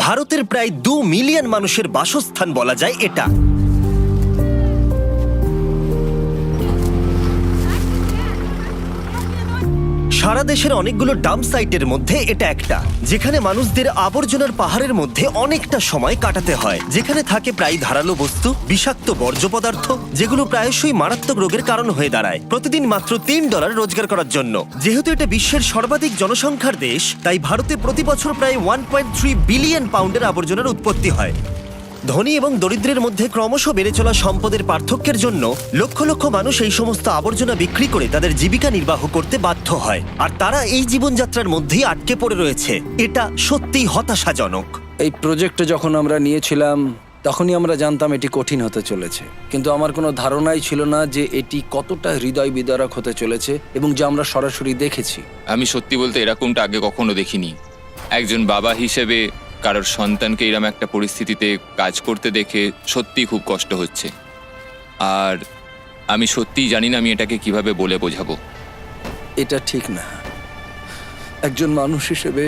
ভারতের প্রায় 2 মিলিয়ন মানুষের বাসস্থান বলা যায় এটা। সারা দেশের অনেকগুলো ডাম্প সাইটের মধ্যে এটা একটা, যেখানে মানুষদের আবর্জনার পাহাড়ের মধ্যে অনেকটা সময় কাটাতে হয়, যেখানে থাকে প্রায় ধারালো বস্তু, বিষাক্ত বর্জ্য পদার্থ, যেগুলো প্রায়শই মারাত্মক রোগের কারণ হয়ে দাঁড়ায়। প্রতিদিন মাত্র $3 রোজগার করার জন্য। যেহেতু এটা বিশ্বের সর্বাধিক জনসংখ্যার দেশ, তাই ভারতে প্রতি বছর প্রায় 1.3 বিলিয়ন পাউন্ডের আবর্জনার উৎপত্তি হয়। ধনী এবং দরিদ্রের মধ্যে ক্রমশ বেড়ে চলা সম্পদের পার্থক্যের জন্য লক্ষ লক্ষ মানুষ এই সমস্ত আবর্জনা বিক্রি করে তাদের জীবিকা নির্বাহ করতে বাধ্য হয়, আর তারা এই জীবনযাত্রার মধ্যেই আটকে পড়ে রয়েছে। এটা সত্যিই হতাশাজনক। এই প্রজেক্টটা যখন আমরা নিয়েছিলাম তখনই আমরা জানতাম এটি কঠিন হতে চলেছে, কিন্তু আমার কোনো ধারণাই ছিল না যে এটি কতটা হৃদয় বিদারক হতে চলেছে এবং যা আমরা সরাসরি দেখেছি। আমি সত্যি বলতে এরকমটা আগে কখনো দেখিনি। একজন বাবা হিসেবে কারোর সন্তানকে এরকম একটা পরিস্থিতিতে কাজ করতে দেখে সত্যিই খুব কষ্ট হচ্ছে, আর আমি সত্যিই জানি না আমি এটাকে কিভাবে বলে বোঝাবো। এটা ঠিক না। একজন মানুষ হিসেবে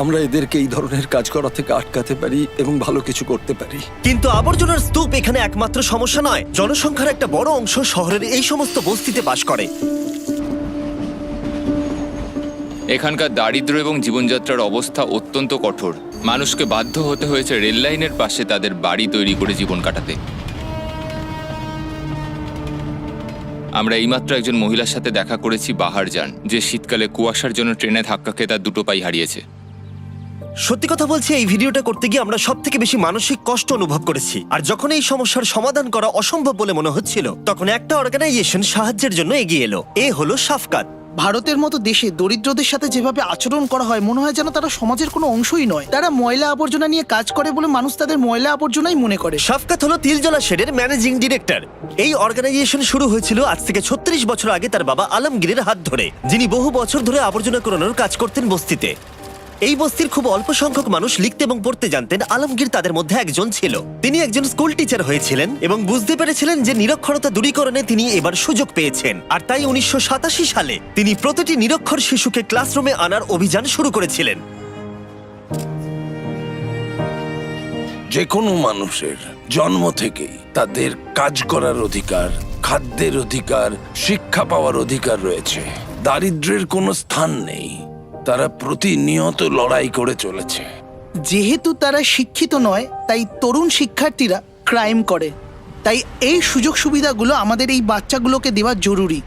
আমরা এদেরকে এই ধরনের কাজ করা থেকে আটকাতে পারি এবং ভালো কিছু করতে পারি। কিন্তু আবর্জনার স্তূপ এখানে একমাত্র সমস্যা নয়। জনসংখ্যার একটা বড় অংশ শহরের এই সমস্ত বস্তিতে বাস করে। এখানকার দারিদ্র্য এবং জীবনযাত্রার অবস্থা অত্যন্ত কঠোর। মানুষকে বাধ্য হতে হয়েছে রেল লাইনের পাশে তাদের বাড়ি তৈরি করে জীবন কাটাতে। আমরা এইমাত্র একজন মহিলার সাথে দেখা করেছি, বাহার যান, যে শীতকালে কুয়াশার জন্য ট্রেনে ধাক্কা খেয়ে তার 2 পাই হারিয়েছে। সত্যি কথা বলছি, এই ভিডিওটা করতে গিয়ে আমরা সব থেকে বেশি মানসিক কষ্ট অনুভব করেছি। আর যখন এই সমস্যার সমাধান করা অসম্ভব বলে মনে হচ্ছিল, তখন একটা অর্গানাইজেশন সাহায্যের জন্য এগিয়ে এলো। এ হলো শাফকাত। ভারতের মতো দেশে দরিদ্রদের সাথে যেভাবে আচরণ করা হয়, মনে হয় যেন তারা সমাজের কোনো অংশই নয়। তারা ময়লা আবর্জনা নিয়ে কাজ করে বলে মানুষ তাদের ময়লা আবর্জনাই মনে করে। শাফকাত হলো তিলজলা শেডের ম্যানেজিং ডিরেক্টর। এই অর্গানাইজেশন শুরু হয়েছিল আজ থেকে 36 বছর আগে তার বাবা আলমগীরের হাত ধরে, যিনি বহু বছর ধরে আবর্জনা কুড়ানোর কাজ করতেন বস্তিতে। এই বস্তির খুব অল্প সংখ্যক মানুষ লিখতে এবং পড়তে জানতেন। আলমগীর তাদের মধ্যে একজন ছিল। তিনি একজন স্কুল টিচার হয়েছিলেন এবং বুঝতে পেরেছিলেন যে নিরক্ষরতা দূরীকরণে তিনি এবার সুযোগ পেয়েছেন। আর তাই 1987 সালে তিনি প্রতিটি নিরক্ষর শিশুকে ক্লাসরুমে আনার অভিযান শুরু করেছিলেন। যে কোনো মানুষের জন্ম থেকেই তাদের কাজ করার অধিকার, খাদ্যের অধিকার, শিক্ষা পাওয়ার অধিকার রয়েছে। দারিদ্র্যের কোনো স্থান নেই। তারা প্রতিনিয়ত লড়াই করে চলেছে। যেহেতু তারা শিক্ষিত নয়, তাই তরুণ শিক্ষার্থীরা ক্রাইম করে। তাই এই সুযোগ সুবিধাগুলো আমাদের এই বাচ্চাগুলোকে দেওয়া জরুরি।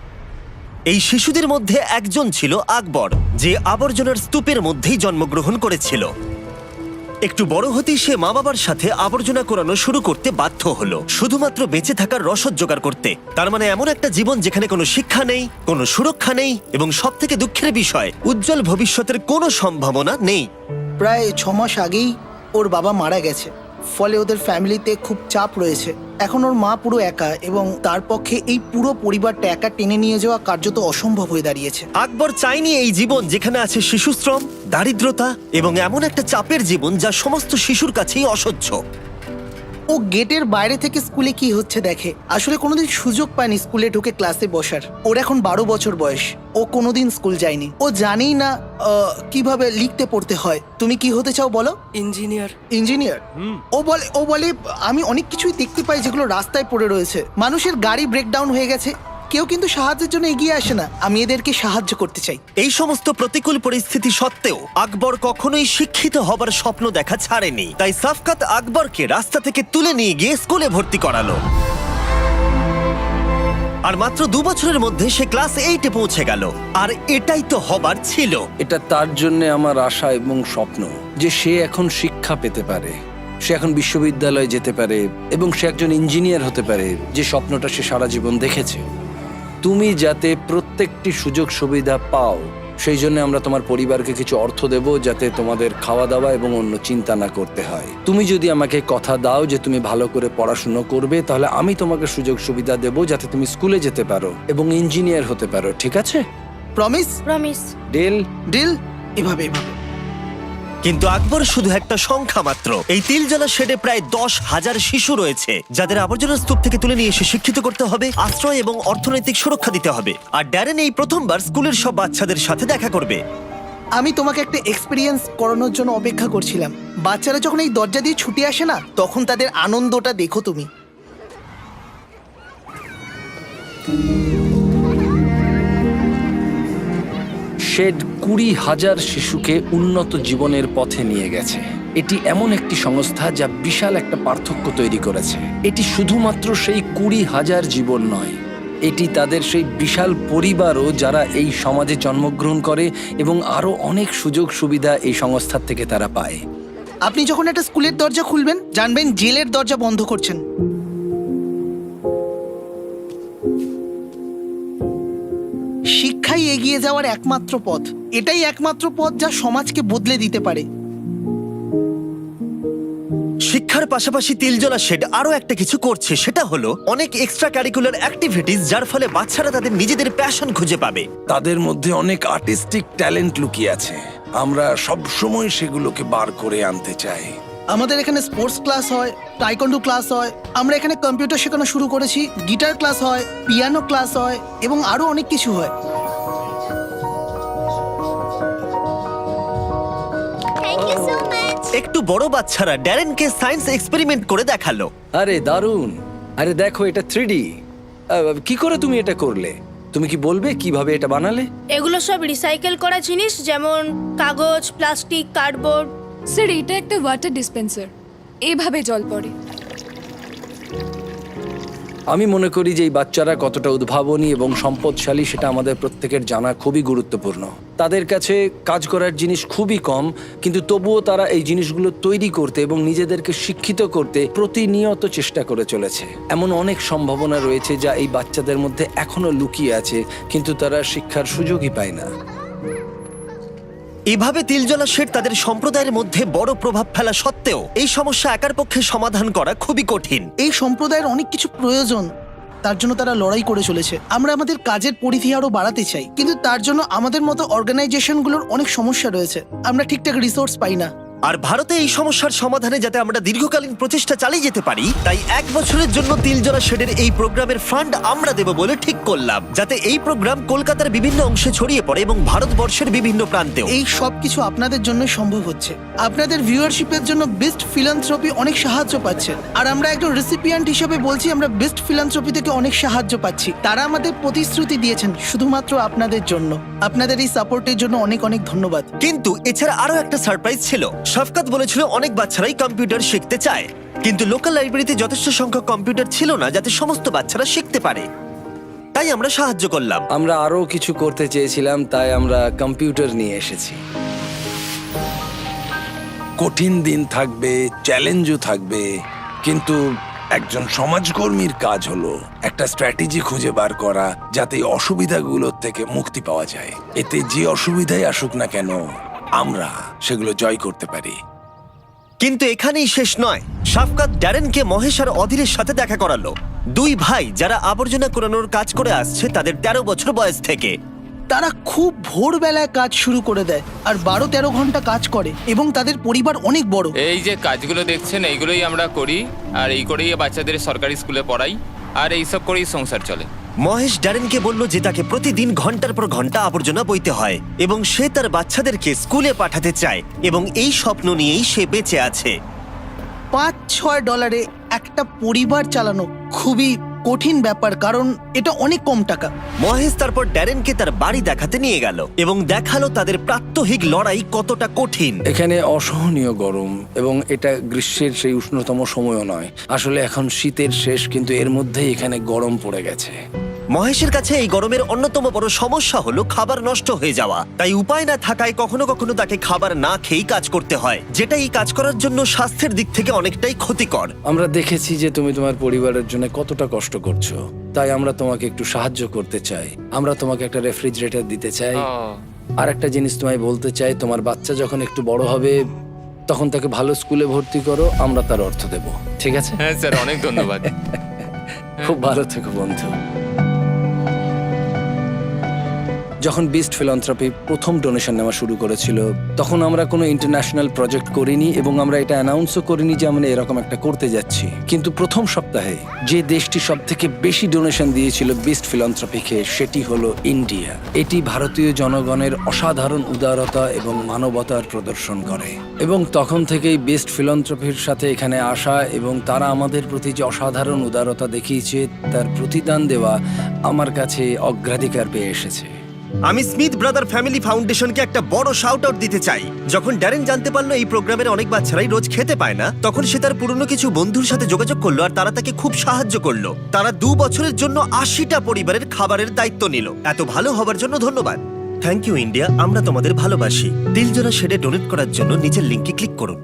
এই শিশুদের মধ্যে একজন ছিল আকবর, যে আবর্জনার স্তূপের মধ্যেই জন্মগ্রহণ করেছিল। একটু বড় হতেই সে মা বাবার সাথে আবর্জনা কোরানো শুরু করতে বাধ্য হলো, শুধুমাত্র বেঁচে থাকার রসদ জোগাড় করতে। তার মানে এমন একটা জীবন যেখানে কোনো শিক্ষা নেই, কোনো সুরক্ষা নেই, এবং সব থেকে দুঃখের বিষয়, উজ্জ্বল ভবিষ্যতের কোনো সম্ভাবনা নেই। প্রায় 6 মাস আগেই ওর বাবা মারা গেছে, ফলে ওদের ফ্যামিলিতে খুব চাপ রয়েছে। এখন ওর মা পুরো একা, এবং তার পক্ষে এই পুরো পরিবারটা একা টেনে নিয়ে যাওয়া কার্যত অসম্ভব হয়ে দাঁড়িয়েছে। আকবর চাইনি এই জীবন যেখানে আছে শিশুশ্রম, দারিদ্রতা এবং এমন একটা চাপের জীবন যা সমস্ত শিশুর কাছেই অসহ্য। ও গেটের বাইরে থেকে স্কুলে কি হচ্ছে দেখে। আসলে কোনোদিন সুযোগ পায়নি স্কুলে ঢুকে ক্লাসে বসার। ওর এখন 12 বছর বয়স। ও কোনোদিন স্কুল যায়নি। ও জানেই না কিভাবে লিখতে পড়তে হয়। তুমি কি হতে চাও বলো? ইঞ্জিনিয়ার। ইঞ্জিনিয়ার? ও বলে আমি অনেক কিছুই দেখতে পাই যেগুলো রাস্তায় পড়ে রয়েছে। মানুষের গাড়ি ব্রেকডাউন হয়ে গেছে, কেউ কিন্তু সাহায্যের জন্য এগিয়ে আসে না। আমি এদেরকে সাহায্য করতে চাই। এই সমস্ত প্রতিকূল পরিস্থিতি সত্ত্বেও আকবর কখনোই শিক্ষিত হবার স্বপ্ন দেখা ছাড়েনি। তাই শাফকাত আকবরকে রাস্তা থেকে তুলে নিয়ে গিয়ে স্কুলে ভর্তি করালো। আর মাত্র 2 বছরের মধ্যে সে ক্লাস 8-এ পৌঁছে গেল। আর এটাই তো হবার ছিল। এটা তার জন্য আমার আশা এবং স্বপ্ন যে সে এখন শিক্ষা পেতে পারে, সে এখন বিশ্ববিদ্যালয়ে যেতে পারে এবং সে একজন ইঞ্জিনিয়ার হতে পারে, যে স্বপ্নটা সে সারা জীবন দেখেছে। তুমি যাতে প্রত্যেকটি সুযোগ সুবিধা পাও, সেই জন্য আমরা তোমার পরিবারকে কিছু অর্থ দেব, যাতে তোমাদের খাওয়া দাওয়া এবং অন্য চিন্তা না করতে হয়। তুমি যদি আমাকে কথা দাও যে তুমি ভালো করে পড়াশুনো করবে, তাহলে আমি তোমাকে সুযোগ সুবিধা দেব যাতে তুমি স্কুলে যেতে পারো এবং ইঞ্জিনিয়ার হতে পারো। ঠিক আছে? প্রমিস? প্রমিস। ডিল? এভাবে। কিন্তু আকবর শুধু একটা সংখ্যা মাত্র। এই তিলজলা শেডে প্রায় 10,000 শিশু রয়েছে, যাদের আবর্জনার স্তূপ থেকে তুলে নিয়ে এসে শিক্ষিত করতে হবে, আশ্রয় এবং অর্থনৈতিক সুরক্ষা দিতে হবে। আর ড্যারেন এই প্রথমবার স্কুলের সব বাচ্চাদের সাথে দেখা করবে। আমি তোমাকে একটা এক্সপিরিয়েন্স করানোর জন্য অপেক্ষা করছিলাম। বাচ্চারা যখন এই দরজা দিয়ে ছুটে আসে না, তখন তাদের আনন্দটা দেখো তুমি। শেড 20,000 শিশুকে উন্নত জীবনের পথে নিয়ে গেছে। এটি এমন একটি সংস্থা যা বিশাল একটা পার্থক্য তৈরি করেছে। এটি শুধুমাত্র সেই 20,000 জীবন নয়, এটি তাদের সেই বিশাল পরিবারও যারা এই সমাজে জন্মগ্রহণ করে, এবং আরো অনেক সুযোগ সুবিধা এই সংস্থার থেকে তারা পায়। আপনি যখন একটা স্কুলের দরজা খুলবেন, জানবেন জেলের দরজা বন্ধ করছেন। শিক্ষাই এগিয়ে যাওয়ার একমাত্র পথ। এটাই একমাত্র পথ যা সমাজকে বদলে দিতে পারে। শিক্ষার পাশাপাশি তিলজলা শেড আরো একটা কিছু করছে, সেটা হলো অনেক এক্সট্রা ক্যারিকুলার অ্যাক্টিভিটিস, যার ফলে বাচ্চারা তাদের নিজেদের প্যাশন খুঁজে পাবে। তাদের মধ্যে অনেক আর্টিস্টিক ট্যালেন্ট লুকিয়ে আছে, আমরা সব সময় সেগুলোকে বার করে আনতে চাই। আমাদের এখানে স্পোর্টস ক্লাস হয়, টাইকোয়ান্ডো ক্লাস হয়, আমরা এখানে কম্পিউটার শেখানো শুরু করেছি, গিটার ক্লাস হয়, পিয়ানো ক্লাস হয়, এবং আরো অনেক কিছু হয়। একটু বড় বাচ্চারা ড্যারেনকে সায়েন্স এক্সপেরিমেন্ট করে দেখালো। আরে দারুণ! আরে দেখো, এটা 3D। কি করে তুমি এটা করলে? তুমি কি বলবে কিভাবে এটা বানালে? এগুলো সব রিসাইকেল করা জিনিস, যেমন কাগজ, প্লাস্টিক, কার্ডবোর্ড। স্যার, এটা একটা ওয়াটার ডিসপেন্সার, এভাবে জল পড়ে। আমি মনে করি যে এই বাচ্চারা কতটা উদ্ভাবনী এবং সম্পদশালী সেটা আমাদের প্রত্যেকের জানা খুবই গুরুত্বপূর্ণ। তাদের কাছে কাজ করার জিনিস খুবই কম, কিন্তু তবুও তারা এই জিনিসগুলো তৈরি করতে এবং নিজেদেরকে শিক্ষিত করতে প্রতিনিয়ত চেষ্টা করে চলেছে। এমন অনেক সম্ভাবনা রয়েছে যা এই বাচ্চাদের মধ্যে এখনো লুকিয়ে আছে, কিন্তু তারা শিক্ষার সুযোগই পায় না। এভাবে তিলজলা শেড তাদের সম্প্রদায়ের মধ্যে বড় প্রভাব ফেলা সত্ত্বেও এই সমস্যা একার পক্ষে সমাধান করা খুবই কঠিন। এই সম্প্রদায়ের অনেক কিছু প্রয়োজন, তার জন্য তারা লড়াই করে চলেছে। আমরা আমাদের কাজের পরিধি আরো বাড়াতে চাই, কিন্তু তার জন্য আমাদের মতো অর্গানাইজেশনগুলোর অনেক সমস্যা রয়েছে। আমরা ঠিকঠাক রিসোর্স পাই না। আর ভারতে এই সমস্যার সমাধানে যাতে আমরা দীর্ঘকালীন প্রচেষ্টা চালিয়ে যেতে পারি, তাই 1 বছরের জন্য তিলজলা শেডের এই প্রোগ্রামের ফান্ড আমরা দেব বলে ঠিক করলাম, যাতে এই প্রোগ্রাম কলকাতার বিভিন্ন অংশে ছড়িয়ে পড়ে এবং ভারতবর্ষের বিভিন্ন প্রান্তেও। এই সব কিছু আপনাদের জন্য সম্ভব হচ্ছে। আপনাদের ভিউয়ারশিপের জন্য বেস্ট ফিলান্থ্রপি অনেক সাহায্য পাচ্ছে, আর আমরা একজন রেসিপিয়েন্ট হিসেবে বলছি, আমরা বেস্ট ফিলান্থ্রপি থেকে অনেক সাহায্য পাচ্ছি। তারা আমাদের প্রতিশ্রুতি দিয়েছেন শুধুমাত্র আপনাদের জন্য। আপনাদের এই সাপোর্টের জন্য অনেক অনেক ধন্যবাদ। কিন্তু এছাড়া আরো একটা সারপ্রাইজ ছিল। শফকাত বলেছিল অনেক বাচ্চারাই কম্পিউটার শিখতে চায়, কিন্তু লোকাল লাইব্রেরিতে যথেষ্ট সংখ্যক কম্পিউটার ছিল না যাতে সমস্ত বাচ্চারা শিখতে পারে। তাই আমরা সাহায্য করলাম। আমরা আরো কিছু করতে চেয়েছিলাম, তাই আমরা কম্পিউটার নিয়ে এসেছি। কঠিন দিন থাকবে, চ্যালেঞ্জও থাকবে, কিন্তু একজন সমাজকর্মীর কাজ হলো একটা স্ট্র্যাটেজি খুঁজে বার করা যাতে এই অসুবিধাগুলোর থেকে মুক্তি পাওয়া যায়। এতে যে অসুবিধাই আসুক না কেন, আমরা সেগুলো জয় করতে পারি। কিন্তু এখানেই শেষ নয়। শফকাত ড্যারেনকে মহেশ আর অধীরের সাথে দেখা করালো, দুই ভাই যারা আবর্জনা কুড়ানোর কাজ করে আসছে তাদের 13 বছর বয়স থেকে। তারা খুব ভোরবেলায় কাজ শুরু করে দেয় আর 12-13 ঘন্টা কাজ করে, এবং তাদের পরিবার অনেক বড়। এই যে কাজগুলো দেখছেন এইগুলোই আমরা করি, আর এই করেই বাচ্চাদের সরকারি স্কুলে পড়াই, আর এইসব করেই সংসার চলে। মহেশ ড্যারেনকে বলল যে তাকে প্রতিদিন ঘন্টার পর ঘন্টা আবর্জনা বইতে হয়, এবং সে তার বাচ্চাদেরকে স্কুলে পাঠাতে চায়, এবং এই স্বপ্ন নিয়েই সে বেঁচে আছে। $5-6 একটা পরিবার চালানো খুবই কঠিন ব্যাপার, কারণ এটা অনেক কম টাকা। মহেশ তারপর ড্যারেনকে তার বাড়ি দেখাতে নিয়ে গেল এবং দেখালো তাদের প্রাত্যহিক লড়াই কতটা কঠিন। এখানে অসহনীয় গরম, এবং এটা গ্রীষ্মের সেই উষ্ণতম সময়ও নয়। আসলে এখন শীতের শেষ, কিন্তু এর মধ্যেই এখানে গরম পড়ে গেছে। মহেশের কাছে এই গরমের অন্যতম বড় সমস্যা হলো খাবার নষ্ট হয়ে যাওয়া। তাই উপায় না থাকায় কখনো কখনো তাকে খাবার না খেয়েই কাজ করতে হয়, যেটা এই কাজ করার জন্য স্বাস্থ্যের দিক থেকে অনেকটাই ক্ষতিকর। আমরা দেখেছি যে তুমি তোমার পরিবারের জন্য কতটা কষ্ট করছো, তাই আমরা তোমাকে একটু সাহায্য করতে চাই। আমরা তোমাকে একটা রেফ্রিজারেটর দিতে চাই, আর একটা জিনিস তোমায় বলতে চাই, তোমার বাচ্চা যখন একটু বড় হবে তখন তাকে ভালো স্কুলে ভর্তি করো, আমরা তার অর্থ দেব, ঠিক আছে? হ্যাঁ স্যার, অনেক ধন্যবাদ। খুব ভালো থেকো বন্ধু। যখন বেস্ট ফিলান্থ্রপি প্রথম ডোনেশন নেওয়া শুরু করেছিল, তখন আমরা কোনো ইন্টারন্যাশনাল প্রজেক্ট করিনি এবং আমরা এটা অ্যানাউন্সও করিনি যে আমরা এরকম একটা করতে যাচ্ছি। কিন্তু প্রথম সপ্তাহে যে দেশটি সব থেকে বেশি ডোনেশন দিয়েছিল বেস্ট ফিলান্থ্রপিকে, সেটি হলো ইন্ডিয়া। এটি ভারতীয় জনগণের অসাধারণ উদারতা এবং মানবতার প্রদর্শন করে, এবং তখন থেকেই বেস্ট ফিলান্থ্রপির সাথে এখানে আসা এবং তারা আমাদের প্রতি যে অসাধারণ উদারতা দেখিয়েছে তার প্রতিদান দেওয়া আমার কাছে অগ্রাধিকার পেয়ে এসেছে। আমি স্মিথ ব্রাদার ফ্যামিলি ফাউন্ডেশনকে একটা বড় শাউট আউট দিতে চাই। যখন ড্যারেন জানতে পারলো এই প্রোগ্রামের অনেক বাচ্চারাই রোজ খেতে পায় না, তখন সে তার পুরনো কিছু বন্ধুর সাথে যোগাযোগ করলো আর তারা তাকে খুব সাহায্য করলো। তারা 2 বছরের জন্য 80টা পরিবারের খাবারের দায়িত্ব নিল। এত ভালো হবার জন্য ধন্যবাদ। থ্যাংক ইউ ইন্ডিয়া, আমরা তোমাদের ভালোবাসি। দিলজোড়া শেডে ডোনেট করার জন্য নিচের লিংকে ক্লিক করুন।